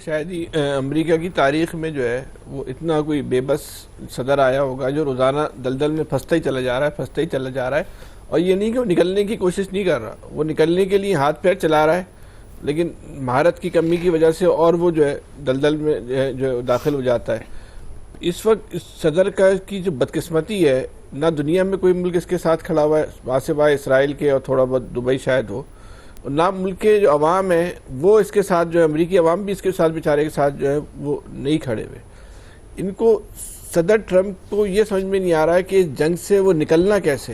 شاید ہی امریکہ کی تاریخ میں جو ہے وہ اتنا کوئی بے بس صدر آیا ہوگا جو روزانہ دلدل میں پھنستا ہی چلا جا رہا ہے اور یہ نہیں کہ وہ نکلنے کی کوشش نہیں کر رہا، وہ نکلنے کے لیے ہاتھ پیر چلا رہا ہے، لیکن مہارت کی کمی کی وجہ سے اور وہ جو ہے دلدل میں جو داخل ہو جاتا ہے۔ اس وقت اس صدر کی جو بدقسمتی ہے، نہ دنیا میں کوئی ملک اس کے ساتھ کھڑا ہوا ہے واسطے اسرائیل کے اور تھوڑا بہت دبئی شاید ہو، اور نہ ملک کے جو عوام ہیں وہ اس کے ساتھ جو ہے امریکی عوام بھی اس کے ساتھ بیچارے کے ساتھ جو ہے وہ نہیں کھڑے ہوئے۔ ان کو صدر ٹرمپ کو یہ سمجھ میں نہیں آ رہا ہے کہ اس جنگ سے وہ نکلنا کیسے،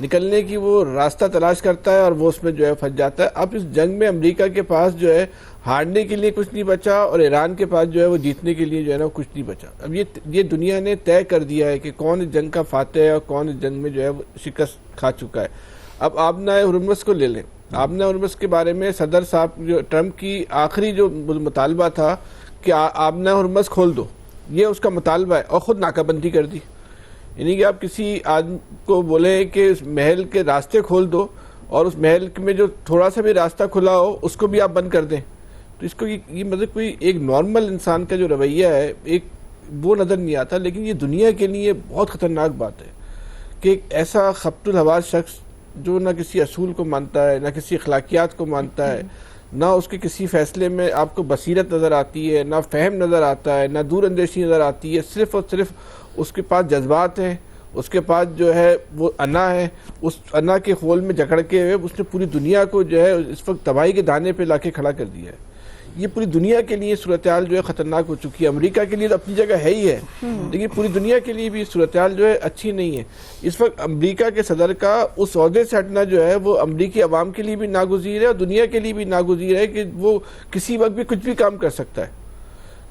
نکلنے کی وہ راستہ تلاش کرتا ہے اور وہ اس میں جو ہے پھنس جاتا ہے۔ اب اس جنگ میں امریکہ کے پاس جو ہے ہارنے کے لیے کچھ نہیں بچا اور ایران کے پاس جو ہے وہ جیتنے کے لیے جو ہے نا کچھ نہیں بچا۔ اب یہ دنیا نے طے کر دیا ہے کہ کون اس جنگ کا فاتح ہے اور کون اس جنگ میں جو ہے وہ شکست کھا چکا ہے۔ اب آبنہ ہرمز کو لے لیں، آبنہ ہرمز کے بارے میں صدر صاحب جو ٹرمپ کی آخری جو مطالبہ تھا کہ آبنہ ہرمز کھول دو، یہ اس کا مطالبہ ہے، اور خود ناکہ بندی کر دی۔ یعنی کہ آپ کسی آدمی کو بولیں کہ اس محل کے راستے کھول دو اور اس محل میں جو تھوڑا سا بھی راستہ کھلا ہو اس کو بھی آپ بند کر دیں، تو اس کو یہ مطلب کوئی ایک نارمل انسان کا جو رویہ ہے ایک وہ نظر نہیں آتا۔ لیکن یہ دنیا کے لیے بہت خطرناک بات ہے کہ ایک ایسا خبط الحواس شخص جو نہ کسی اصول کو مانتا ہے، نہ کسی اخلاقیات کو مانتا ہے، نہ اس کے کسی فیصلے میں آپ کو بصیرت نظر آتی ہے، نہ فہم نظر آتا ہے، نہ دور اندیشی نظر آتی ہے، صرف اور صرف اس کے پاس جذبات ہیں، اس کے پاس جو ہے وہ انا ہے، اس انا کے خول میں جکڑ کے ہوئے اس نے پوری دنیا کو جو ہے اس وقت تباہی کے دانے پہ لا کے کھڑا کر دیا ہے۔ یہ پوری دنیا کے لیے صورتحال جو ہے خطرناک ہو چکی ہے۔ امریکہ کے لیے تو اپنی جگہ ہے ہی ہے، لیکن پوری دنیا کے لیے بھی صورتحال جو ہے اچھی نہیں ہے۔ اس وقت امریکہ کے صدر کا اس عہدے سے ہٹنا جو ہے وہ امریکی عوام کے لیے بھی ناگزیر ہے اور دنیا کے لیے بھی ناگزیر ہے کہ وہ کسی وقت بھی کچھ بھی کام کر سکتا ہے۔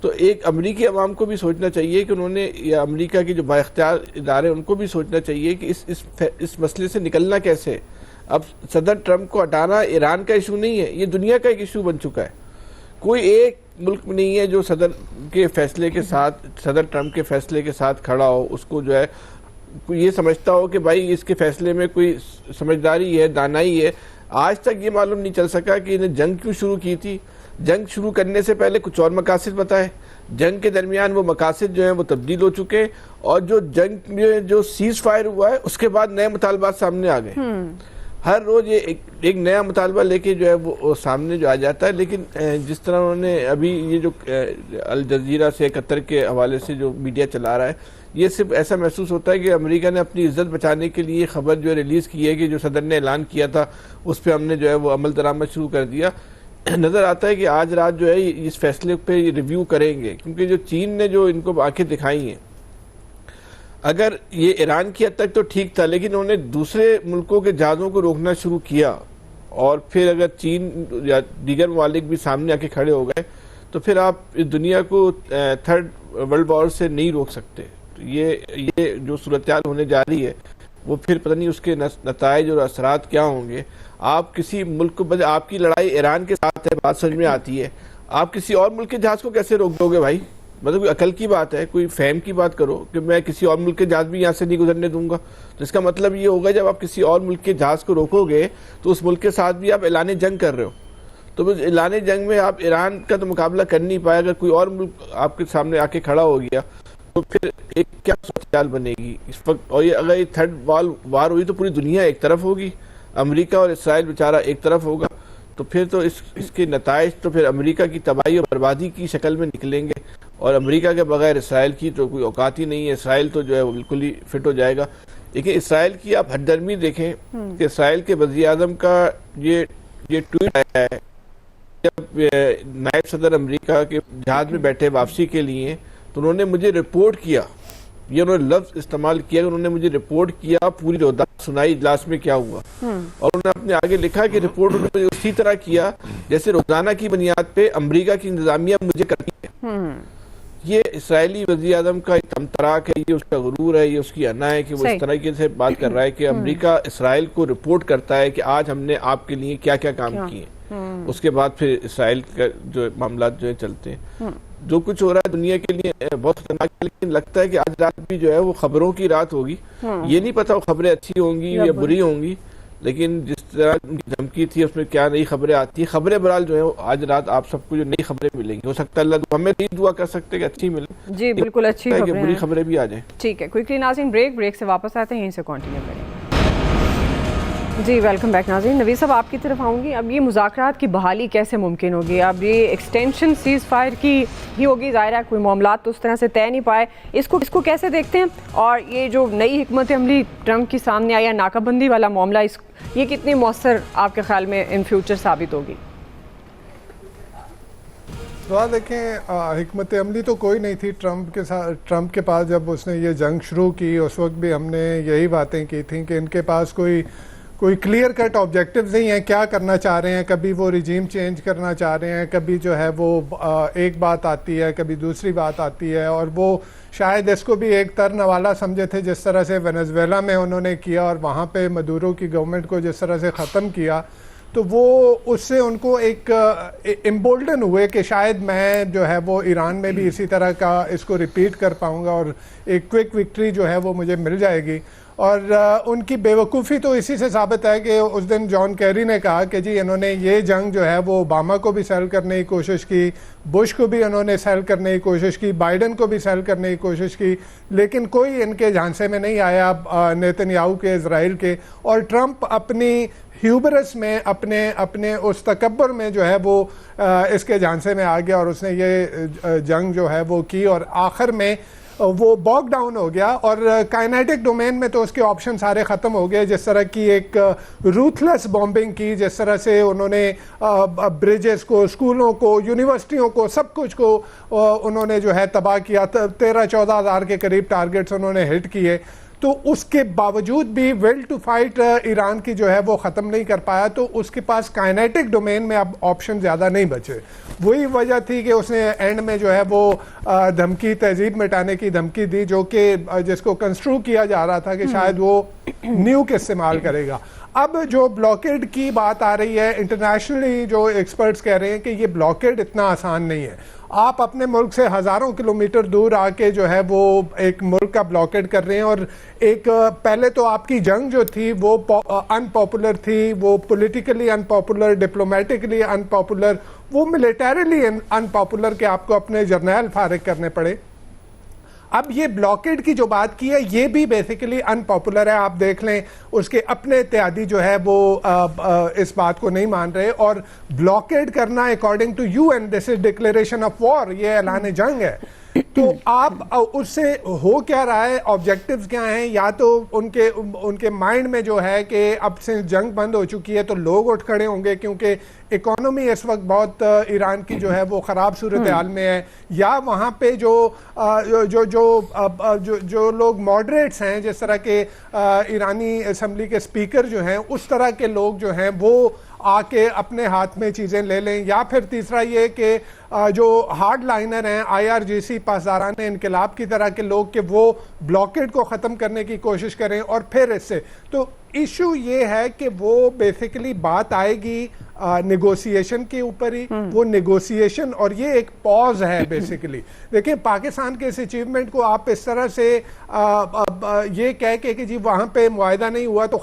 تو ایک امریکی عوام کو بھی سوچنا چاہیے کہ انہوں نے، یا امریکہ کے جو با اختیار ادارے ان کو بھی سوچنا چاہیے کہ اس مسئلے سے نکلنا کیسے۔ اب صدر ٹرمپ کو ہٹانا ایران کا ایشو نہیں ہے، یہ دنیا کا ایک ایشو بن چکا ہے۔ کوئی ایک ملک میں نہیں ہے جو صدر کے فیصلے کے ساتھ، صدر ٹرمپ کے فیصلے کے ساتھ کھڑا ہو، اس کو جو ہے یہ سمجھتا ہو کہ بھائی اس کے فیصلے میں کوئی سمجھداری ہے، دانائی ہے۔ آج تک یہ معلوم نہیں چل سکا کہ انہیں جنگ کیوں شروع کی تھی۔ جنگ شروع کرنے سے پہلے کچھ اور مقاصد بتائے، جنگ کے درمیان وہ مقاصد جو ہیں وہ تبدیل ہو چکے، اور جو جنگ میں جو سیز فائر ہوا ہے اس کے بعد نئے مطالبات سامنے آ گئے۔ ہر روز یہ ایک نیا مطالبہ لے کے جو ہے وہ سامنے جو آ جاتا ہے۔ لیکن جس طرح انہوں نے ابھی یہ جو الجزیرہ سے قطر کے حوالے سے جو میڈیا چلا رہا ہے، یہ صرف ایسا محسوس ہوتا ہے کہ امریکہ نے اپنی عزت بچانے کے لیے خبر جو ہے ریلیز کی ہے کہ جو صدر نے اعلان کیا تھا اس پہ ہم نے جو ہے وہ عمل درآمد شروع کر دیا۔ نظر آتا ہے کہ آج رات جو ہے اس فیصلے پہ ریویو کریں گے، کیونکہ جو چین نے جو ان کو آنکھیں دکھائی ہیں، اگر یہ ایران کی حد تک تو ٹھیک تھا، لیکن انہوں نے دوسرے ملکوں کے جہازوں کو روکنا شروع کیا، اور پھر اگر چین یا دیگر ممالک بھی سامنے آ کے کھڑے ہو گئے تو پھر آپ اس دنیا کو تھرڈ ورلڈ وار سے نہیں روک سکتے۔ یہ جو صورتحال ہونے جا رہی ہے وہ پھر پتہ نہیں اس کے نتائج اور اثرات کیا ہوں گے۔ آپ کسی ملک کو، آپ کی لڑائی ایران کے ساتھ ہے، بات سمجھ میں آتی ہے، آپ کسی اور ملک کے جہاز کو کیسے روک دو گے بھائی؟ مطلب کوئی عقل کی بات ہے، کوئی فہم کی بات کرو کہ میں کسی اور ملک کے جہاز بھی یہاں سے نہیں گزرنے دوں گا۔ تو اس کا مطلب یہ ہوگا جب آپ کسی اور ملک کے جہاز کو روکو گے تو اس ملک کے ساتھ بھی آپ اعلان جنگ کر رہے ہو، تو بس اعلان جنگ میں آپ ایران کا تو مقابلہ کر نہیں پائے۔ اگر کوئی اور ملک آپ کے سامنے آ کے کھڑا ہو گیا تو پھر ایک کیا صورتحال بنے گی اس وقت؟ اور یہ اگر یہ تھرڈ وار ہوئی تو پوری دنیا ایک طرف ہوگی، امریکہ اور اسرائیل بیچارہ ایک طرف ہوگا، تو پھر تو اس کے نتائج تو پھر امریکہ کی تباہی اور بربادی کی شکل میں نکلیں گے، اور امریکہ کے بغیر اسرائیل کی تو کوئی اوقات ہی نہیں ہے۔ اسرائیل تو جو ہے وہ بالکل ہی فٹ ہو جائے گا۔ لیکن اسرائیل کی آپ ہٹ درمی دیکھیں کہ اسرائیل کے وزیر اعظم کا یہ ٹویٹ آیا ہے جب نائب صدر امریکہ کے جہاز میں بیٹھے واپسی کے لیے، تو انہوں نے مجھے رپورٹ کیا، یہ انہوں نے لفظ استعمال کیا کہ انہوں نے مجھے رپورٹ کیا، پوری روایت سنائی اجلاس میں کیا ہوا، اور انہوں نے اپنے آگے لکھا کہ رپورٹ انہوں نے اسی طرح کیا جیسے روزانہ کی بنیاد پہ امریکہ کی انتظامیہ مجھے کرتی ہے۔ یہ اسرائیلی وزیر اعظم کا تمتراک ہے، یہ اس کا غرور ہے، یہ اس کی انا ہے کہ وہ اس طرح سے بات کر رہا ہے کہ امریکہ اسرائیل کو رپورٹ کرتا ہے کہ آج ہم نے آپ کے لیے کیا کیا کام کیے، اس کے بعد پھر اسرائیل کا جو معاملات جو چلتے ہیں۔ جو کچھ ہو رہا ہے دنیا کے لیے بہت خطرناک ہے، لیکن لگتا ہے کہ آج رات بھی جو ہے وہ خبروں کی رات ہوگی۔ یہ نہیں پتا وہ خبریں اچھی ہوں گی یا بری ہوں گی، لیکن جس طرح ان کی دھمکی تھی اس میں کیا نئی خبریں آتی ہیں. خبریں بہرحال جو ہے آج رات آپ سب کو جو نئی خبریں ملیں گی, ہو سکتا ہے اللہ ہمیں نہیں دعا کر سکتے کہ اچھی ملے, جی بالکل اچھی خبریں ہیں, بری خبریں بھی آ جائیں. ٹھیک ہے, کوئکلی ناظرین بریک سے واپس آتے ہیں, یہیں سے کنٹینیو کریں. جی ویلکم بیک ناظرین. نوید صاحب آپ کی طرف آؤں گی. اب یہ مذاکرات کی بحالی کیسے ممکن ہوگی؟ اب یہ ایکسٹینشن سیز فائر کی ہی ہوگی, ظاہر ہے کوئی معاملات تو اس طرح سے طے نہیں پائے, اس کو کیسے دیکھتے ہیں؟ اور یہ جو نئی حکمت عملی ٹرمپ کی سامنے آیا, ناکہ بندی والا معاملہ, یہ کتنی مؤثر آپ کے خیال میں ان فیوچر ثابت ہوگی؟ دیکھیں, حکمت عملی تو کوئی نہیں تھی ٹرمپ کے پاس. جب اس نے یہ جنگ شروع کی اس وقت بھی ہم نے یہی باتیں کی تھیں کہ ان کے پاس کوئی کلیئر کٹ آبجیکٹیوز نہیں ہیں, کیا کرنا چاہ رہے ہیں. کبھی وہ ریجیم چینج کرنا چاہ رہے ہیں, کبھی جو ہے وہ ایک بات آتی ہے, کبھی دوسری بات آتی ہے. اور وہ شاید اس کو بھی ایک ترنوالا سمجھے تھے جس طرح سے وینزویلا میں انہوں نے کیا اور وہاں پہ مدورو کی گورنمنٹ کو جس طرح سے ختم کیا, تو وہ اس سے ان کو ایک امبولڈن ہوئے کہ شاید میں جو ہے وہ ایران میں بھی اسی طرح کا اس کو ریپیٹ کر پاؤں گا اور ایک کوئک وکٹری جو ہے وہ مجھے مل جائے گی. اور ان کی بے وقوفی تو اسی سے ثابت ہے کہ اس دن جان کیری نے کہا کہ جی انہوں نے یہ جنگ جو ہے وہ اوباما کو بھی سیل کرنے کی کوشش کی, بش کو بھی انہوں نے سیل کرنے کی کوشش کی, بائیڈن کو بھی سیل کرنے کی کوشش کی, لیکن کوئی ان کے جھانسے میں نہیں آیا, نیتنیاہو کے, اسرائیل کے. اور ٹرمپ اپنی ہیوبرس میں, اپنے اس تکبر میں جو ہے وہ اس کے جھانسے میں آ گیا اور اس نے یہ جنگ جو ہے وہ کی, اور آخر میں وہ باک ڈاؤن ہو گیا. اور کائنیٹک ڈومین میں تو اس کے آپشن سارے ختم ہو گئے. جس طرح کی ایک روتھلیس بومبنگ کی, جس طرح سے انہوں نے بریجز کو, اسکولوں کو, یونیورسٹیوں کو, سب کچھ کو انہوں نے جو ہے تباہ کیا. 13-14 ہزار کے قریب ٹارگٹس انہوں نے ہٹ کیے. تو اس کے باوجود بھی ول ٹو فائٹ ایران کی جو ہے وہ ختم نہیں کر پایا. تو اس کے پاس کائنیٹک ڈومین میں اب آپشن زیادہ نہیں بچے. وہی وجہ تھی کہ اس نے اینڈ میں جو ہے وہ دھمکی, تہذیب مٹانے کی دھمکی دی, جو کہ جس کو کنسٹرو کیا جا رہا تھا کہ شاید وہ نیوک استعمال کرے گا. اب جو بلاکیڈ کی بات آ رہی ہے, انٹرنیشنلی جو ایکسپرٹس کہہ رہے ہیں کہ یہ بلاکیڈ اتنا آسان نہیں ہے. آپ اپنے ملک سے ہزاروں کلومیٹر دور آ کے جو ہے وہ ایک ملک کا بلاکیڈ کر رہے ہیں. اور ایک پہلے تو آپ کی جنگ جو تھی وہ ان پاپولر تھی, وہ پولیٹیکلی ان پاپولر, ڈپلومیٹکلی ان پاپولر, وہ ملیٹریلی ان پاپولر کہ آپ کو اپنے جرنیل فارغ کرنے پڑے. اب یہ بلاکیڈ کی جو بات کی ہے یہ بھی بیسیکلی ان پاپولر ہے. آپ دیکھ لیں اس کے اپنے اتحادی جو ہے وہ اس بات کو نہیں مان رہے. اور بلاکیڈ کرنا according to U N this is declaration of war, یہ اعلان جنگ ہے. تو آپ اس سے ہو کیا رہا ہے, آبجیکٹیوز کیا ہیں؟ یا تو ان کے مائنڈ میں جو ہے کہ اب سے جنگ بند ہو چکی ہے تو لوگ اٹھ کھڑے ہوں گے کیونکہ اکانومی اس وقت بہت ایران کی جو ہے وہ خراب صورتحال میں ہے. یا وہاں پہ جو لوگ ماڈریٹس ہیں, جس طرح کے ایرانی اسمبلی کے اسپیکر جو ہیں, اس طرح کے لوگ جو ہیں وہ آ کے اپنے ہاتھ میں چیزیں لے لیں. یا پھر تیسرا یہ کہ جو ہارڈ لائنر ہیں, IRGC, پاسداران انقلاب کی طرح کے لوگ, کہ وہ بلاکیڈ کو ختم کرنے کی کوشش کریں. اور پھر اس سے تو ایشو یہ ہے کہ وہ بیسیکلی بات آئے گی نیگوسیشن کے اوپر ہی. وہ نیگوسیشن اور یہ ایک پاز ہے بیسیکلی. دیکھیں پاکستان کے اس اچیومنٹ کو آپ اس طرح سے یہ کہہ کے کہ جی وہاں پہ معاہدہ نہیں ہوا تو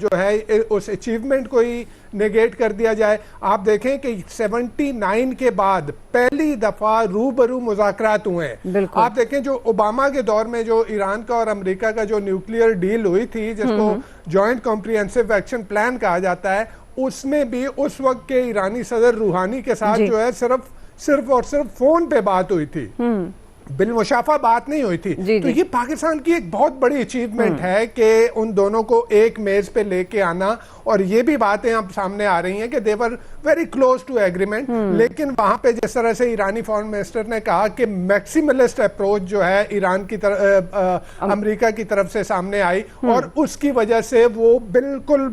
جو ہے اس اچیومنٹ کو ہی نیگیٹ کر دیا جائے. آپ دیکھیں کہ 79 کے بعد پہلی دفعہ روبرو مذاکرات ہوئے ہیں. آپ دیکھیں جو اوباما کے دور میں جو ایران کا اور امریکہ کا جو نیوکلیئر ڈیل ہوئی تھی, جس کو جوائنٹ کمپریہنسو ایکشن پلان کہا جاتا ہے, اس میں بھی اس وقت کے ایرانی صدر روحانی کے ساتھ جو ہے صرف اور صرف فون پہ بات ہوئی تھی, بالمشافہ بات نہیں ہوئی تھی. تو یہ پاکستان کی ایک بہت بڑی اچیومنٹ ہے کہ ان دونوں کو ایک میز پہ لے کے آنا. اور یہ بھی باتیں اب سامنے آ رہی ہیں کہ they were very close to agreement. لیکن وہاں پہ جس طرح سے ایرانی فارن منسٹر نے کہا کہ میکسیملسٹ اپروچ جو ہے ایران کی طرف, امریکہ کی طرف سے سامنے آئی, اور اس کی وجہ سے وہ بالکل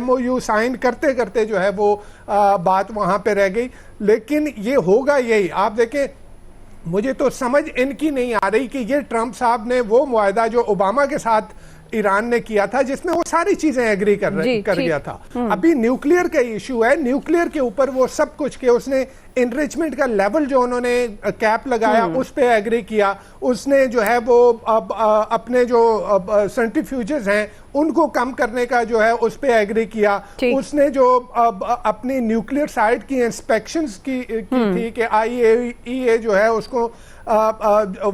MOU سائن کرتے کرتے جو ہے وہ بات وہاں پہ رہ گئی. لیکن یہ ہوگا یہی. آپ دیکھیں مجھے تو سمجھ ان کی نہیں آ رہی کہ یہ ٹرمپ صاحب نے وہ معاہدہ جو اوباما کے ساتھ ایران نے کیا تھا, جس میں وہ ساری چیزیں ایگری کر گیا تھا. ابھی نیوکلیئر کا ایشو ہے, نیوکلیئر کے اوپر وہ سب کچھ کہ اس نے انریچمنٹ کا لیول جو انہوں نے کیپ لگایا اس پہ ایگری کیا. اس نے جو ہے وہ اپنے جو سینٹریفیوجز ہیں ان کو کم کرنے کا جو ہے اس پہ ایگری کیا. اس نے جو اپنی نیوکلیئر سائٹ کی انسپیکشنز کی تھی کہ IAEA جو ہے اس کو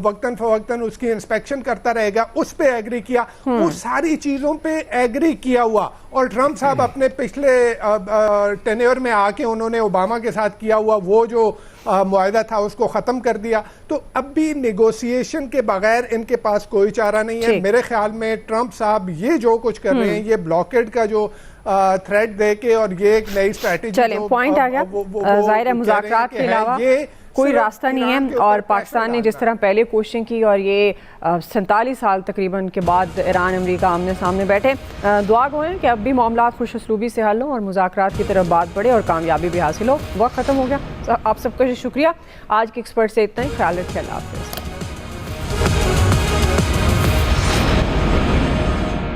وقتاً فوقتاً اس کی انسپیکشن کرتا رہے گا, اس پہ ایگری کیا. وہ ساری چیزوں پہ ایگری کیا ہوا, اور ٹرمپ صاحب اپنے پچھلے ٹینیور میں آ کے انہوں نے اوباما کے ساتھ کیا ہوا وہ جو معاہدہ تھا اس کو ختم کر دیا. تو اب بھی نیگوسیشن کے بغیر ان کے پاس کوئی چارہ نہیں ہے. میرے خیال میں ٹرمپ صاحب یہ جو کچھ کر رہے ہیں, یہ بلاکیڈ کا جو تھریٹ دے کے, اور یہ ایک نئی اسٹریٹجی, چلیں پوائنٹ آ گیا. ظاہر ہے مذاکرات کے علاوہ کوئی راستہ نہیں ہے, اور پاکستان نے جس طرح پہلے کوششیں کی, اور یہ 47 سال تقریباً کے بعد ایران امریکہ آمنے سامنے بیٹھے. دعا گو ہیں کہ اب بھی معاملات خوش اسلوبی سے حل ہوں اور مذاکرات کی طرف بات بڑھے اور کامیابی بھی حاصل ہو. وقت ختم ہو گیا. آپ سب کا شکریہ. آج کے ایکسپرٹ سے اتنا ہی. خیال رکھیے. اللہ حافظ.